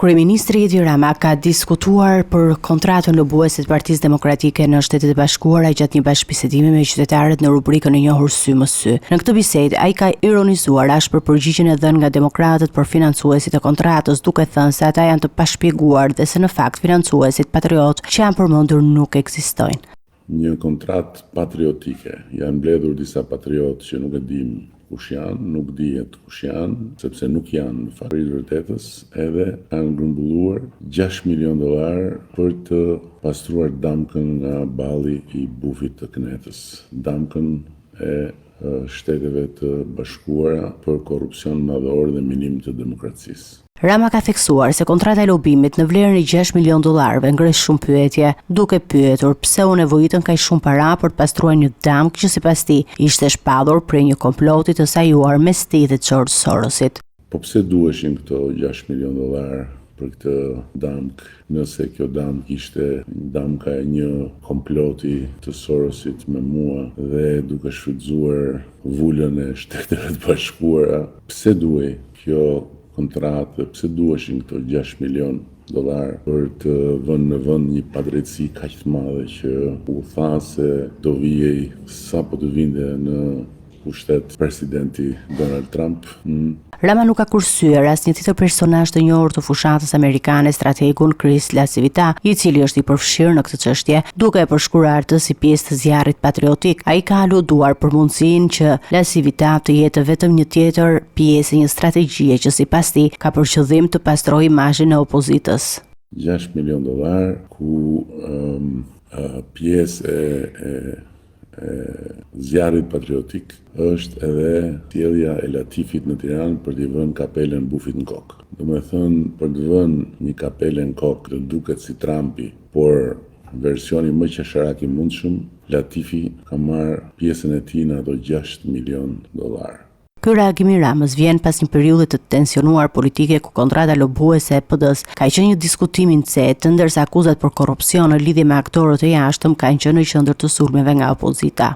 Kryeministri Edi Rama ka diskutuar për kontratën lobuese të Partisë Demokratike në Shtetet e Bashkuara gjatë një bashkëbisedimi me qytetarët në rubrikën e njohur Sy më Sy. Në këtë bisedë, ai ka ironizuar ashpër përgjigjen e dhënë nga demokratët për financuesit e kontratës, duke thënë se ata janë të pashpjeguar dhe se në fakt financuesit patriot që janë përmendur nuk ekzistojnë. Një kontratë patriotike, janë mbledhur disa patriotë që nuk e dim kush janë, nuk dihet kush janë, sepse nuk janë në fakt vërtetës, edhe kanë grumbulluar $6 milion për të pastruar damkën nga balli i bufit të Knetës, damkën e Shteteve të Bashkuara për korrupsion madhor dhe minim të demokracisë. Rama ka theksuar se kontrata e lobimit në vlerën e $6 milion ngres shumë pyetje, duke pyetur pse u nevojitën kaq shumë para për të pastruar një damkë që sipas tij ishte shpallur prej një komploti të sajuar mes tij dhe George Sorosit. Po pse duheshin këto $6 milion për këtë damkë, nëse kjo damkë ishte damka e një komploti të Sorosit me mua dhe duke shfrytzuar vulën e Shteteve të Bashkuara, pse duhej kjo kontratë, pse duheshin këto $6 milion për të vënë në vend një padrejtësi kaq të madhe që u tha se do vijej sapo të vinte në pushtet presidenti Donald Trump. Rama nuk ka kursyer asnjë tjetër personazh të njohur të fushatës amerikane, strategun Chris LaCivita, i cili është i përfshirë në këtë çështje, duke e përshkruar atë si pjesë të zjarrit patriotik. Ai ka aluduar për mundësinë që LaCivita të jetë vetëm një tjetër pjesë e një strategjie që sipas tij ka për qëllim të pastrojë imazhin e opozitës. $6 milion ku pjesë e zjarrit patriotik është edhe sjellja e Latifit në Tiranë për t'i vënë kapelen bufit në kokë. Do me thënë, për të vënë një kapele në kokë të duket si Trumpi, por versioni më qesharak i mundshëm, Latifi ka marrë pjesën e tij në ato $6 milion. Ky reagim i Ramës vjen pas një periudhe të tensionuar politike ku kontrata lobuese e PD-s ka qenë një diskutim i nxehtë, ndërsa akuzat për korrupsion në lidhje me aktorët e jashtëm kanë qenë në qendër të sulmeve nga opozita.